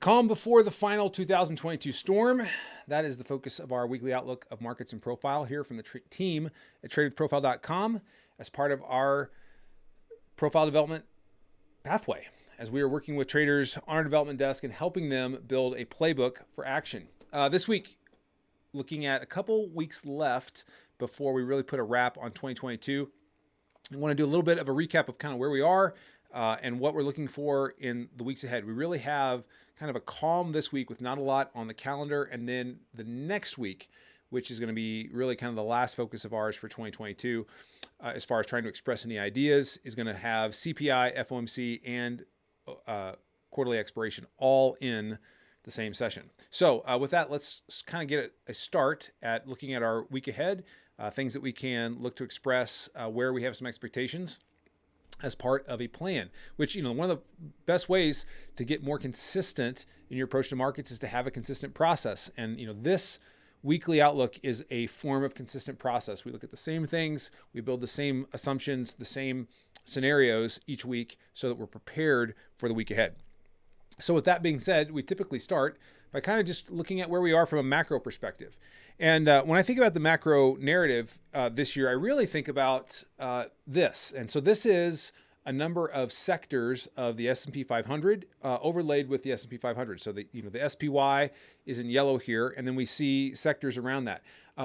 calm before the final 2022 storm. That is the focus of our weekly outlook of markets and profile here from the team at TRADEWITHPROFILE.com as part of our profile development pathway, as we are working with traders on our development desk and helping them build a playbook for action. This week, looking at a couple weeks left before we really put a wrap on 2022. I want to do a little bit of a recap of kind of where we are and what we're looking for in the weeks ahead. We really have kind of a calm this week with not a lot on the calendar. And then the next week, which is going to be really kind of the last focus of ours for 2022, as far as trying to express any ideas, is going to have CPI, FOMC, and quarterly expiration all in the same session. So with that, let's kind of get a start at looking at our week ahead, things that we can look to express where we have some expectations as part of a plan, which, one of the best ways to get more consistent in your approach to markets is to have a consistent process. And, this weekly outlook is a form of consistent process. We look at the same things, we build the same assumptions, the same scenarios each week so that we're prepared for the week ahead. So with that being said, we typically start by kind of just looking at where we are from a macro perspective. And when I think about the macro narrative this year, I really think about this. And so this is a number of sectors of the S&P 500 overlaid with the S&P 500. So the SPY is in yellow here, and then we see sectors around that.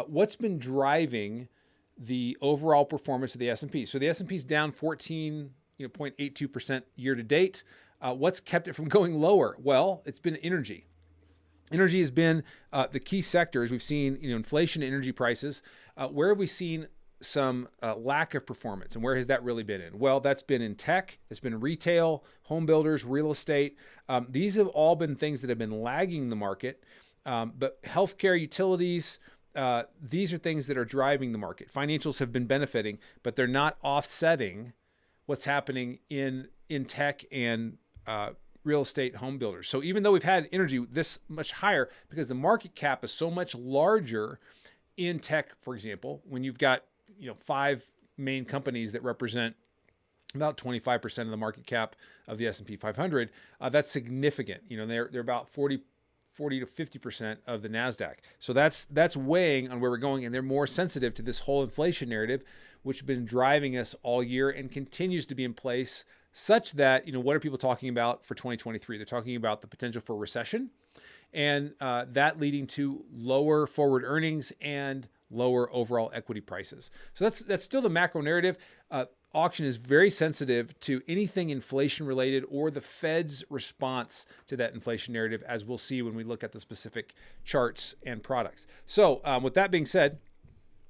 What's been driving the overall performance of the S&P? So the S&P is down 14.82% year to date. What's kept it from going lower? Well, it's been energy. Energy has been the key sectors. We've seen inflation in energy prices. Where have we seen some lack of performance, and where has that really been in? Well, that's been in tech, it's been retail, home builders, real estate. These have all been things that have been lagging the market, but healthcare, utilities, these are things that are driving the market. Financials have been benefiting, but they're not offsetting what's happening in tech and real estate, home builders. So even though we've had energy this much higher, because the market cap is so much larger in tech, for example, when you've got 5 main companies that represent about 25% of the market cap of the S&P 500, that's significant. They're about 40 to 50% of the NASDAQ. So that's weighing on where we're going, and they're more sensitive to this whole inflation narrative, which has been driving us all year and continues to be in place, such that, what are people talking about for 2023? They're talking about the potential for recession, and that leading to lower forward earnings and lower overall equity prices. So that's still the macro narrative. Auction is very sensitive to anything inflation related or the Fed's response to that inflation narrative, as we'll see when we look at the specific charts and products. So with that being said,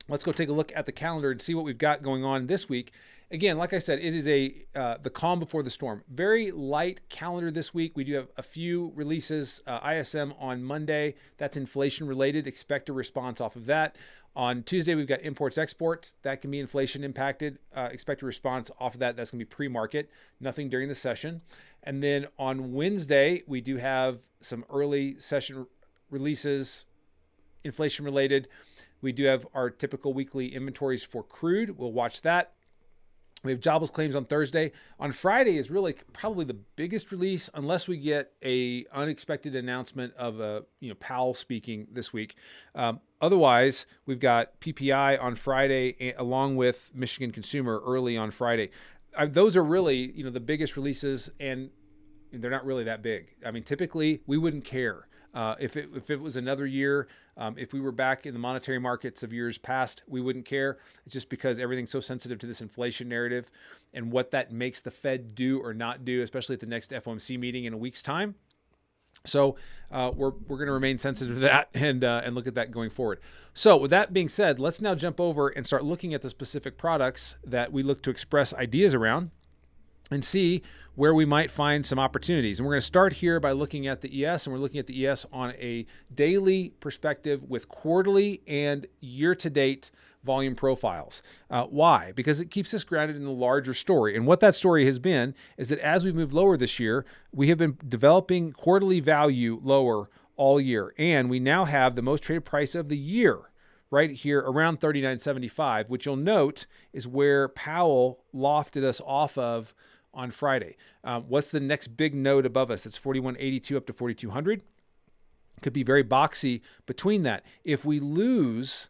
let's go take a look at the calendar and see what we've got going on this week. Again, like I said, it is the calm before the storm. Very light calendar this week. We do have a few releases. ISM on Monday. That's inflation related. Expect a response off of that. On Tuesday, we've got imports, exports. That can be inflation impacted. Expect a response off of that. That's going to be pre-market. Nothing during the session. And then on Wednesday, we do have some early session releases, inflation related. We do have our typical weekly inventories for crude. We'll watch that. We have jobless claims on Thursday. On Friday is really probably the biggest release, unless we get a unexpected announcement of Powell speaking this week. Otherwise, we've got PPI on Friday, along with Michigan Consumer early on Friday. Those are really the biggest releases, and they're not really that big. I mean, typically we wouldn't care. If it was another year, if we were back in the monetary markets of years past, we wouldn't care. It's just because everything's so sensitive to this inflation narrative and what that makes the Fed do or not do, especially at the next FOMC meeting in a week's time. So we're going to remain sensitive to that and look at that going forward. So with that being said, let's now jump over and start looking at the specific products that we look to express ideas around and see where we might find some opportunities. And we're going to start here by looking at the ES, and we're looking at the ES on a daily perspective with quarterly and year-to-date volume profiles. Why? Because it keeps us grounded in the larger story. And what that story has been is that as we've moved lower this year, we have been developing quarterly value lower all year. And we now have the most traded price of the year right here around 39.75, which you'll note is where Powell lofted us off of on Friday. What's the next big node above us? That's 4182 up to 4200. Could be very boxy between that. If we lose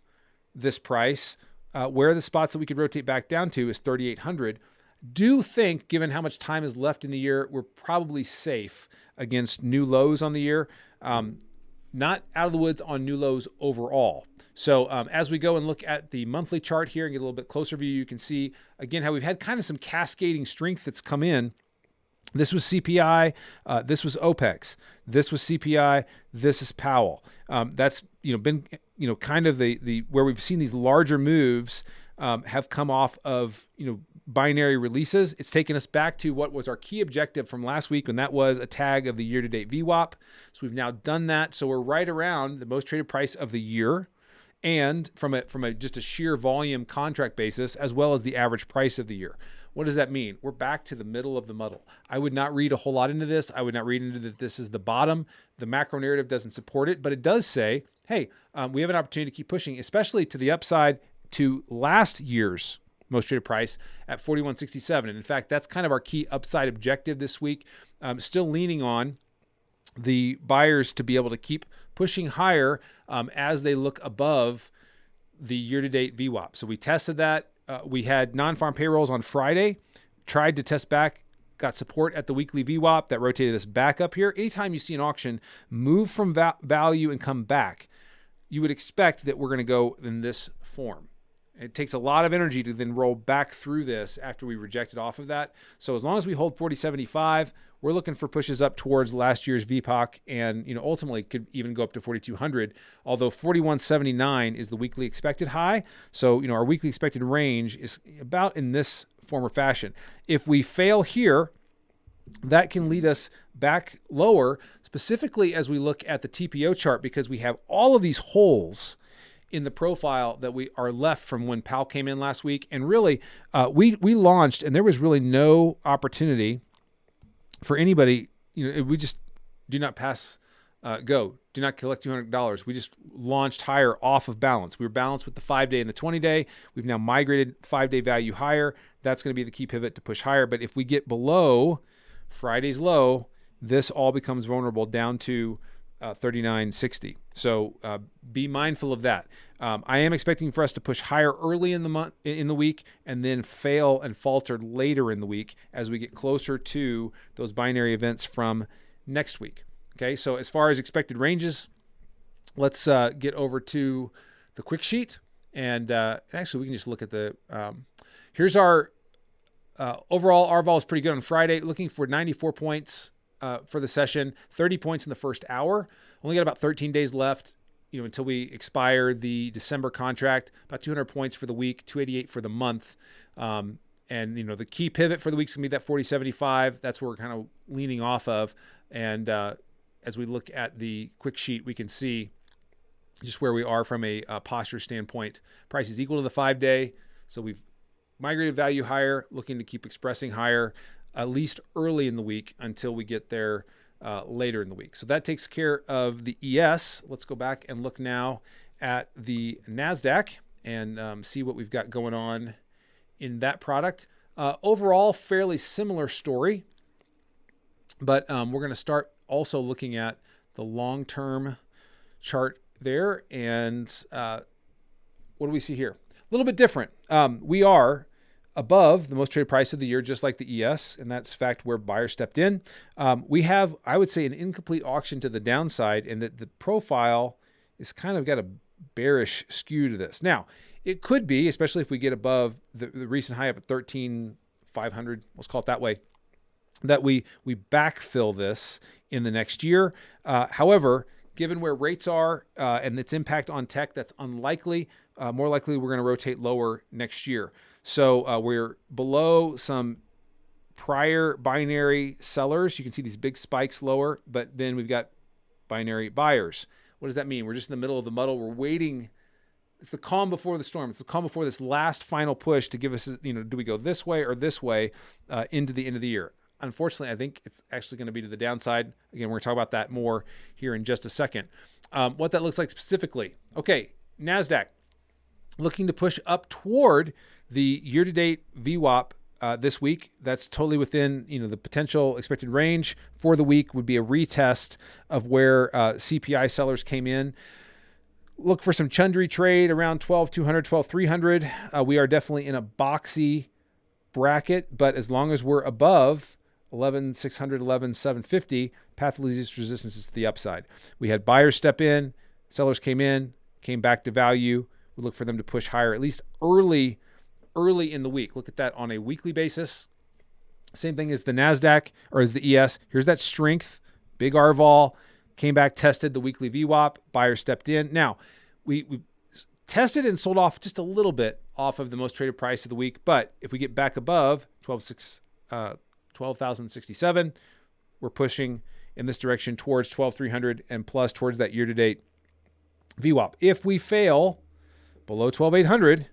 this price, where are the spots that we could rotate back down to is 3,800. Do think, given how much time is left in the year, we're probably safe against new lows on the year. Not out of the woods on new lows overall. So as we go and look at the monthly chart here and get a little bit closer view, you can see, again, how we've had kind of some cascading strength that's come in. This was CPI, this was OPEX, this was CPI, this is Powell. That's been kind of the where we've seen these larger moves have come off of binary releases. It's taken us back to what was our key objective from last week, and that was a tag of the year-to-date VWAP. So we've now done that. So we're right around the most traded price of the year, and from just a sheer volume contract basis, as well as the average price of the year. What does that mean? We're back to the middle of the muddle. I would not read a whole lot into this. I would not read into that this is the bottom. The macro narrative doesn't support it, but it does say, hey, we have an opportunity to keep pushing, especially to the upside to last year's most traded price at 41.67. And in fact, that's kind of our key upside objective this week. Still leaning on the buyers to be able to keep pushing higher as they look above the year-to-date VWAP. So we tested that. We had non-farm payrolls on Friday, tried to test back, got support at the weekly VWAP that rotated us back up here. Anytime you see an auction move from value and come back, you would expect that we're going to go in this form. It takes a lot of energy to then roll back through this after we rejected off of that. So as long as we hold 40.75, we're looking for pushes up towards last year's VPOC, and ultimately could even go up to 4,200. Although 41.79 is the weekly expected high, so our weekly expected range is about in this form or fashion. If we fail here, that can lead us back lower, specifically as we look at the TPO chart, because we have all of these holes in the profile that we are left from when Powell came in last week. And really, we launched, and there was really no opportunity for anybody. We just do not pass go. Do not collect $200. We just launched higher off of balance. We were balanced with the 5-day and the 20-day. We've now migrated 5-day value higher. That's going to be the key pivot to push higher. But if we get below Friday's low, this all becomes vulnerable down to 39.60. So be mindful of that. I am expecting for us to push higher early in the week, and then fail and falter later in the week as we get closer to those binary events from next week. Okay, so as far as expected ranges, let's get over to the quick sheet, and actually we can just look at the. Here's our overall. Our vol is pretty good on Friday, looking for 94 points. For the session, 30 points in the first hour. Only got about 13 days left, until we expire the December contract. About 200 points for the week, 288 for the month. And the key pivot for the week's gonna be that 40.75. That's where we're kind of leaning off of. And as we look at the quick sheet, we can see just where we are from a posture standpoint. Price is equal to the 5-day, so we've migrated value higher, looking to keep expressing higher, at least early in the week until we get there later in the week. So that takes care of the ES. Let's go back and look now at the NASDAQ and see what we've got going on in that product. Overall, fairly similar story, but we're going to start also looking at the long-term chart there. And what do we see here? A little bit different. We are above the most traded price of the year, just like the ES, and that's fact where buyers stepped in. We have, I would say, an incomplete auction to the downside, and that the profile is kind of got a bearish skew to this. Now, it could be, especially if we get above the recent high up at 13,500, let's call it that way, that we backfill this in the next year. However, given where rates are and its impact on tech, that's unlikely. More likely, we're going to rotate lower next year. So we're below some prior binary sellers. You can see these big spikes lower, but then we've got binary buyers. What does that mean? We're just in the middle of the muddle. We're waiting. It's the calm before the storm. It's the calm before this last final push to give us, do we go this way or this way into the end of the year? Unfortunately, I think it's actually going to be to the downside. Again, we're going to talk about that more here in just a second. What that looks like specifically. Okay, NASDAQ looking to push up toward the year-to-date VWAP this week. That's totally within, the potential expected range for the week. Would be a retest of where CPI sellers came in. Look for some chundry trade around 12,200, 12,300. We are definitely in a boxy bracket, but as long as we're above 11,600, 11,750, path of least resistance is to the upside. We had buyers step in, sellers came in, came back to value. We look for them to push higher, at least early in the week. Look at that on a weekly basis. Same thing as the NASDAQ or as the ES. Here's that strength, big R vol, came back, tested the weekly VWAP, buyer stepped in. Now, we tested and sold off just a little bit off of the most traded price of the week, but if we get back above 12,067, we're pushing in this direction towards 12,300 and plus towards that year-to-date VWAP. If we fail below 12,800,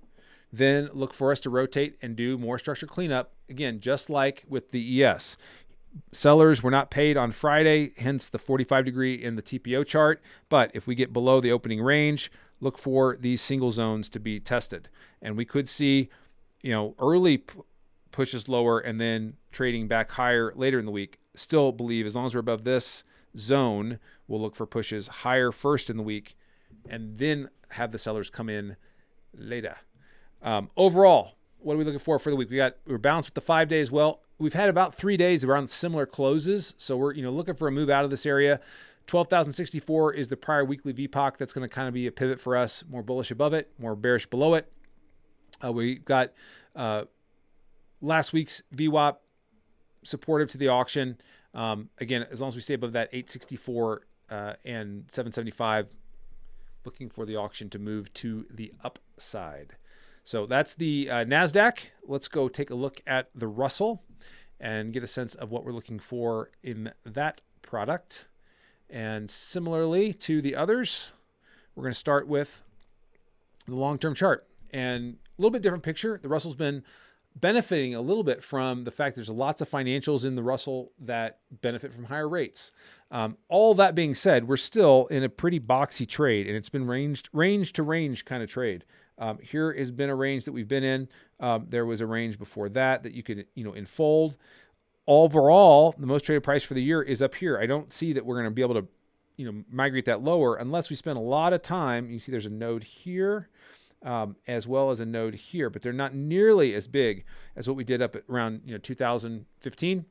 then look for us to rotate and do more structure cleanup. Again, just like with the ES. Sellers were not paid on Friday, hence the 45 degree in the TPO chart. But if we get below the opening range, look for these single zones to be tested. And we could see, early pushes lower and then trading back higher later in the week. Still believe as long as we're above this zone, we'll look for pushes higher first in the week and then have the sellers come in later. Overall, what are we looking for the week? We're balanced with the 5 days. Well, we've had about 3 days around similar closes. So we're, looking for a move out of this area. 12,064 is the prior weekly VPOC. That's going to kind of be a pivot for us, more bullish above it, more bearish below it. We got last week's VWAP supportive to the auction. Again, as long as we stay above that 864 and 775, looking for the auction to move to the upside. So that's the NASDAQ. Let's go take a look at the Russell and get a sense of what we're looking for in that product. And similarly to the others, we're going to start with the long-term chart. And a little bit different picture. The Russell's been benefiting a little bit from the fact there's lots of financials in the Russell that benefit from higher rates. All that being said, we're still in a pretty boxy trade, and it's been range to range kind of trade. Here has been a range that we've been in. There was a range before that you could, enfold. Overall, the most traded price for the year is up here. I don't see that we're going to be able to, migrate that lower unless we spend a lot of time. You see there's a node here as well as a node here, but they're not nearly as big as what we did up at around 2015.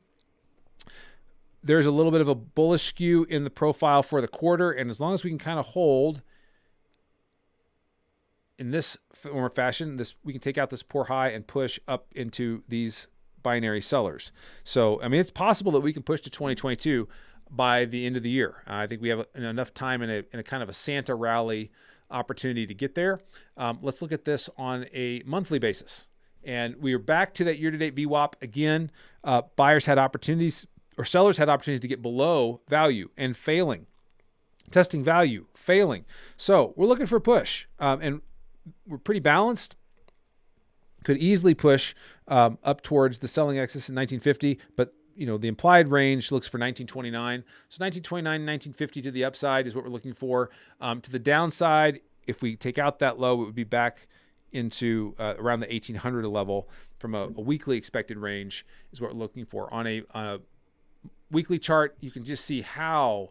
There's a little bit of a bullish skew in the profile for the quarter, and as long as we can kind of hold in this form or fashion, we can take out this poor high and push up into these binary sellers. So, it's possible that we can push to 2022 by the end of the year. I think we have enough time in a kind of a Santa rally opportunity to get there. Let's look at this on a monthly basis. And we are back to that year-to-date VWAP again. Buyers had opportunities, or sellers had opportunities to get below value and failing. Testing value, failing. So we're looking for a push. And we're pretty balanced. Could easily push up towards the selling axis in 1950, but the implied range looks for 1929. So 1929, 1950 to the upside is what we're looking for. To the downside, if we take out that low, it would be back into around the 1800 level from a weekly expected range is what we're looking for. On a weekly chart, you can just see how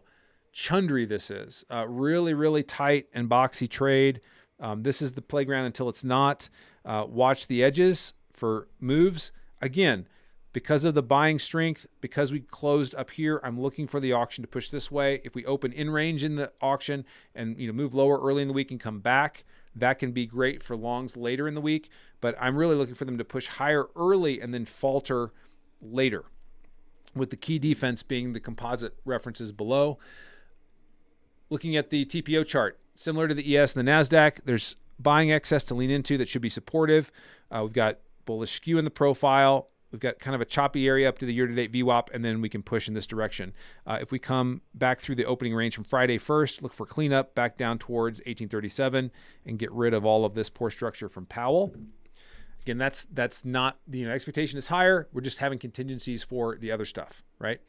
chundry this is. Really, really tight and boxy trade. This is the playground until it's not. Watch the edges for moves. Again, because of the buying strength, because we closed up here, I'm looking for the auction to push this way. If we open in range in the auction and move lower early in the week and come back, that can be great for longs later in the week. But I'm really looking for them to push higher early and then falter later, with the key defense being the composite references below. Looking at the TPO chart, similar to the ES and the NASDAQ, there's buying excess to lean into that should be supportive. We've got bullish skew in the profile. We've got kind of a choppy area up to the year-to-date VWAP, and then we can push in this direction. If we come back through the opening range from Friday first, look for cleanup back down towards 1837 and get rid of all of this poor structure from Powell. Again, that's not, expectation is higher. We're just having contingencies for the other stuff, right?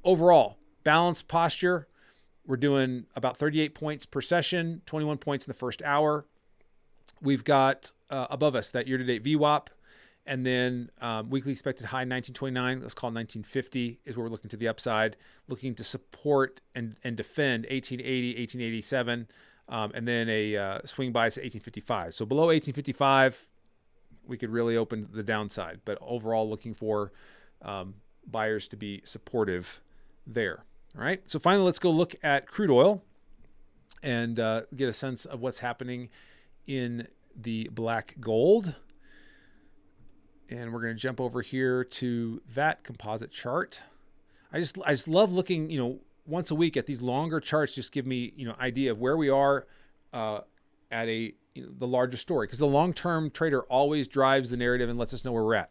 Overall, balanced posture. We're doing about 38 points per session, 21 points in the first hour. We've got above us that year-to-date VWAP, And then weekly expected high 1929, let's call it 1950 is where we're looking to the upside, looking to support and defend 1880, 1887, and then a swing bias at 1855. So below 1855, we could really open the downside, but overall looking for buyers to be supportive there. All right. So finally, let's go look at crude oil and get a sense of what's happening in the black gold. And we're going to jump over here to that composite chart. I just love looking, once a week at these longer charts. Just give me, idea of where we are at the larger story, because the long-term trader always drives the narrative and lets us know where we're at.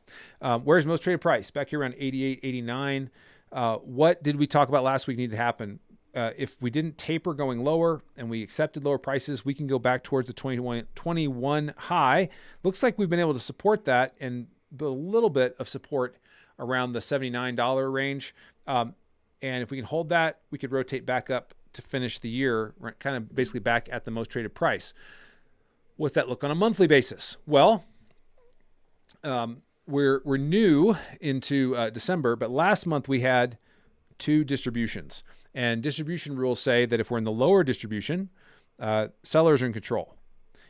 Where's most traded price? Back here around 88, 89. What did we talk about last week need to happen? If we didn't taper going lower and we accepted lower prices, we can go back towards the 21 high. Looks like we've been able to support that and build a little bit of support around the $79 range. And if we can hold that, we could rotate back up to finish the year, kind of basically back at the most traded price. What's that look on a monthly basis? Well, we're new into December, but last month we had 2 distributions. And distribution rules say that if we're in the lower distribution, sellers are in control.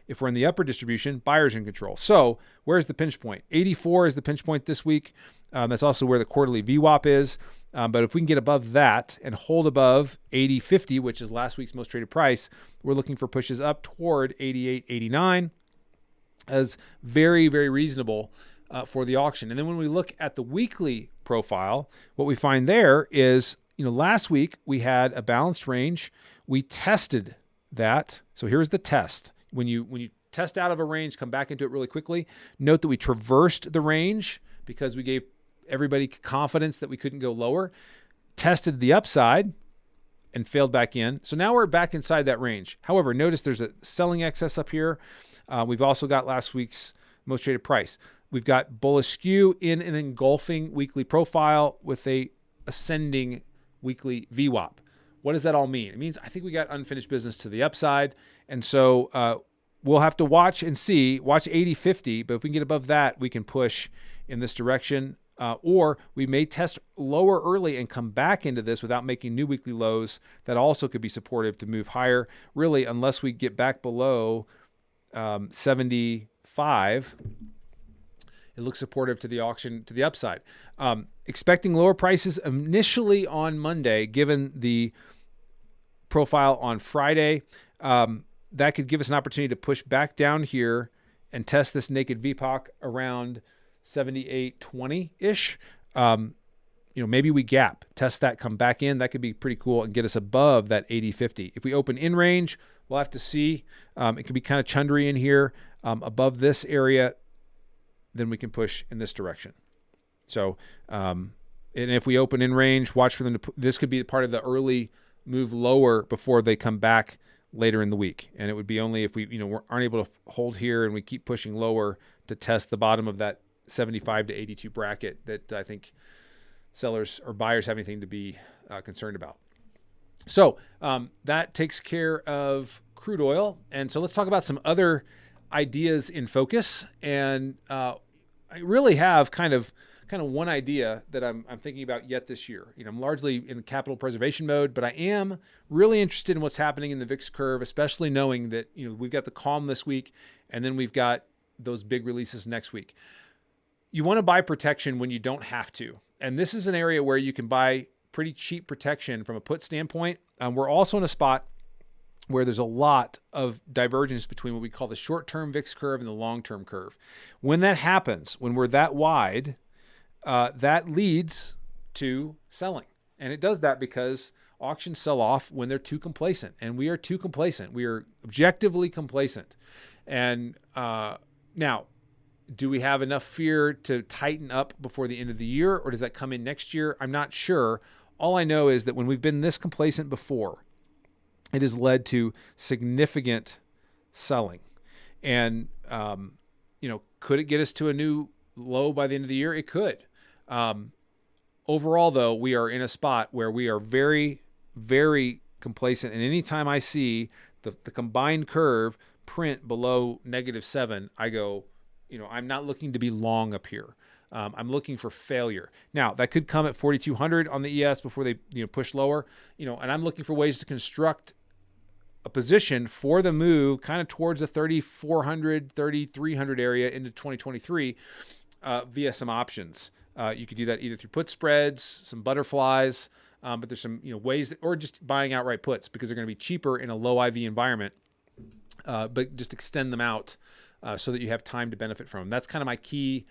If we're in the upper distribution, buyers are in control. So where's the pinch point? 84 is the pinch point this week. That's also where the quarterly VWAP is. But if we can get above that and hold above 80.50, which is last week's most traded price, we're looking for pushes up toward 88, 89 as very, very reasonable for the auction. And then when we look at the weekly profile, what we find there is, last week we had a balanced range. We tested that. So here's the test. When you test out of a range, come back into it really quickly. Note that we traversed the range because we gave everybody confidence that we couldn't go lower. Tested the upside and failed back in. So now we're back inside that range. However, notice there's a selling excess up here. We've also got last week's most traded price. We've got bullish skew in an engulfing weekly profile with a ascending weekly VWAP. What does that all mean? It means I think we got unfinished business to the upside. And so we'll have to watch 80.50. But if we can get above that, we can push in this direction. Or we may test lower early and come back into this without making new weekly lows. That also could be supportive to move higher. Really, unless we get back below 75, it looks supportive to the auction to the upside. Expecting lower prices initially on Monday, given the profile on Friday. That could give us an opportunity to push back down here and test this naked VPOC around 78.20-ish. Maybe we gap, test that, come back in. That could be pretty cool and get us above that 80.50. If we open in range, we'll have to see. It could be kind of chundry in here. Above this area, then we can push in this direction. So, and if we open in range, watch for them to, this could be part of the early move lower before they come back later in the week. And it would be only if we, aren't able to hold here and we keep pushing lower to test the bottom of that 75 to 82 bracket that I think sellers or buyers have anything to be concerned about. So that takes care of crude oil. And so let's talk about some other ideas in focus. And I really have kind of one idea that I'm thinking about yet this year. I'm largely in capital preservation mode, but I am really interested in what's happening in the VIX curve, especially knowing that, we've got the calm this week and then we've got those big releases next week. You want to buy protection when you don't have to. And this is an area where you can buy pretty cheap protection from a put standpoint. We're also in a spot where there's a lot of divergence between what we call the short-term VIX curve and the long-term curve. When that happens, when we're that wide, that leads to selling. And it does that because auctions sell off when they're too complacent. And we are too complacent. We are objectively complacent. And now, do we have enough fear to tighten up before the end of the year, or does that come in next year? I'm not sure. All I know is that when we've been this complacent before, it has led to significant selling. And, could it get us to a new low by the end of the year? It could. Overall, though, we are in a spot where we are very, very complacent. And anytime I see the combined curve print below -7, I go, I'm not looking to be long up here. I'm looking for failure. Now, that could come at 4,200 on the ES before they push lower, and I'm looking for ways to construct a position for the move kind of towards the 3,400, 3,300 area into 2023 via some options. You could do that either through put spreads, some butterflies, but there's some ways that, or just buying outright puts because they're going to be cheaper in a low IV environment, but just extend them out so that you have time to benefit from them. That's kind of my key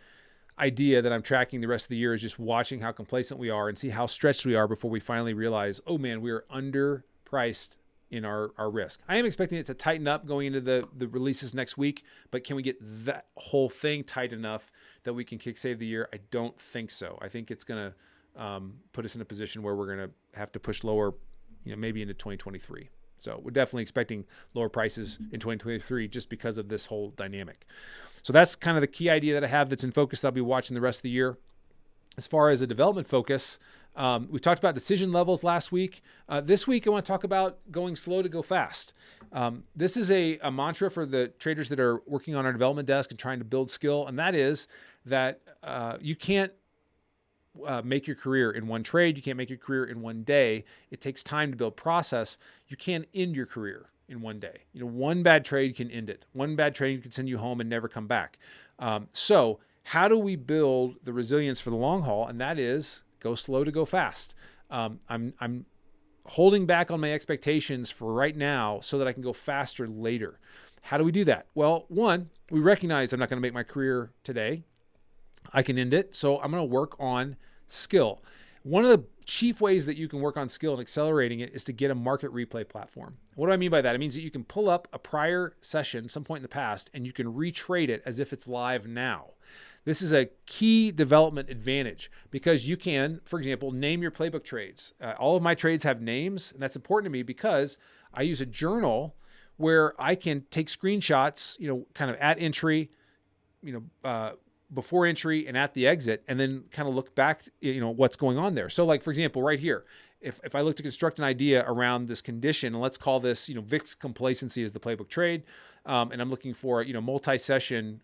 idea that I'm tracking the rest of the year, is just watching how complacent we are and see how stretched we are before we finally realize, oh man, we are underpriced in our risk. I am expecting it to tighten up going into the releases next week, but can we get that whole thing tight enough that we can kick save the year? I don't think so. I think it's going to put us in a position where we're going to have to push lower, maybe into 2023. So we're definitely expecting lower prices in 2023 just because of this whole dynamic. So that's kind of the key idea that I have that's in focus that I'll be watching the rest of the year. As far as a development focus, we talked about decision levels last week. This week, I want to talk about going slow to go fast. This is a mantra for the traders that are working on our development desk and trying to build skill, and that is that you can't make your career in one trade. You can't make your career in one day. It takes time to build process. You can't end your career in one day. One bad trade can end it. One bad trade can send you home and never come back. So how do we build the resilience for the long haul? And that is go slow to go fast. I'm holding back on my expectations for right now so that I can go faster later. How do we do that? Well, one, we recognize I'm not going to make my career today. I can end it. So I'm going to work on skill. One of the chief ways that you can work on skill and accelerating it is to get a market replay platform. What do I mean by that? It means that you can pull up a prior session some point in the past and you can retrade it as if it's live now. This is a key development advantage because you can, for example, name your playbook trades. All of my trades have names, and that's important to me because I use a journal where I can take screenshots, kind of at entry, before entry and at the exit, and then kind of look back, what's going on there. So like, for example, right here, if I look to construct an idea around this condition, and let's call this, VIX Complacency is the playbook trade. And I'm looking for, multi-session,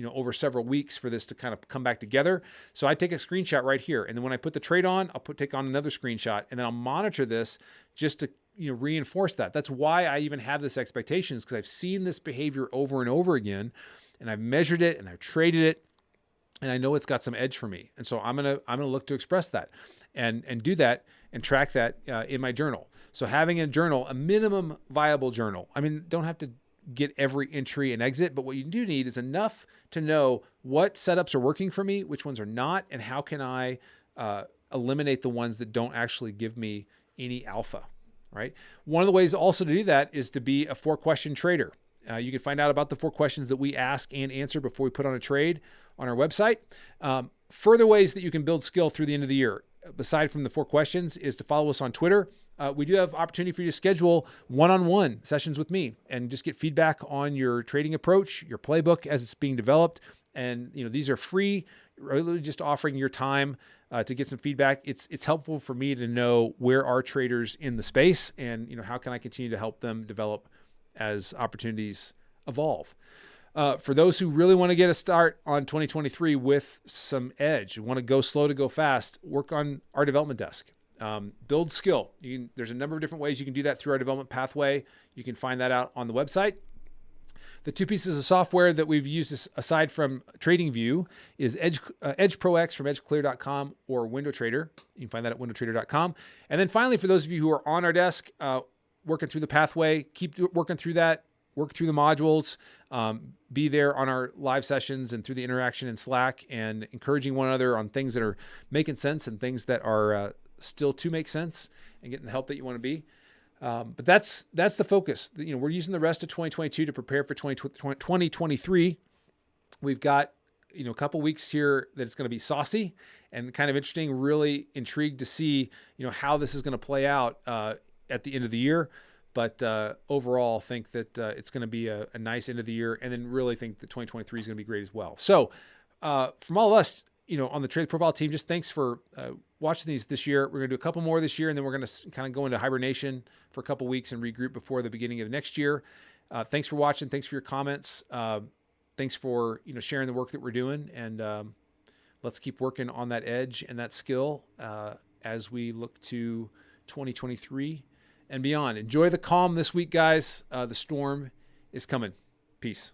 over several weeks for this to kind of come back together. So I take a screenshot right here. And then when I put the trade on, I'll take on another screenshot, and then I'll monitor this just to, reinforce that. That's why I even have this expectations, because I've seen this behavior over and over again, and I've measured it and I've traded it, and I know it's got some edge for me. And so I'm gonna look to express that and do that and track that in my journal. So having a journal, a minimum viable journal. Don't have to get every entry and exit, but what you do need is enough to know what setups are working for me, which ones are not, and how can I eliminate the ones that don't actually give me any alpha, right? One of the ways also to do that is to be a 4-question trader. You can find out about the 4 questions that we ask and answer before we put on a trade on our website. Further ways that you can build skill through the end of the year, aside from the 4 questions, is to follow us on Twitter. We do have opportunity for you to schedule one-on-one sessions with me and just get feedback on your trading approach, your playbook as it's being developed. And these are free, really just offering your time to get some feedback. It's helpful for me to know where are traders in the space and how can I continue to help them develop as opportunities evolve. For those who really want to get a start on 2023 with some edge, want to go slow to go fast, work on our development desk. Build skill. There's a number of different ways you can do that through our development pathway. You can find that out on the website. The 2 pieces of software that we've used aside from TradingView is Edge Pro X from edgeclear.com or WindowTrader. You can find that at windowtrader.com. And then finally, for those of you who are on our desk, working through the pathway, keep working through that, work through the modules, be there on our live sessions and through the interaction in Slack, and encouraging one another on things that are making sense and things that are still to make sense, and getting the help that you want to be. But that's the focus. We're using the rest of 2022 to prepare for 2023. We've got a couple weeks here that it's going to be saucy and kind of interesting. Really intrigued to see how this is going to play out at the end of the year. But overall, think that it's going to be a nice end of the year, and then really think that 2023 is going to be great as well. So from all of us, on the Trade Profile team, just thanks for watching these this year. We're going to do a couple more this year, and then we're going to kind of go into hibernation for a couple weeks and regroup before the beginning of next year. Thanks for watching. Thanks for your comments. thanks for sharing the work that we're doing, and let's keep working on that edge and that skill as we look to 2023 and beyond. Enjoy the calm this week, guys. The storm is coming. Peace.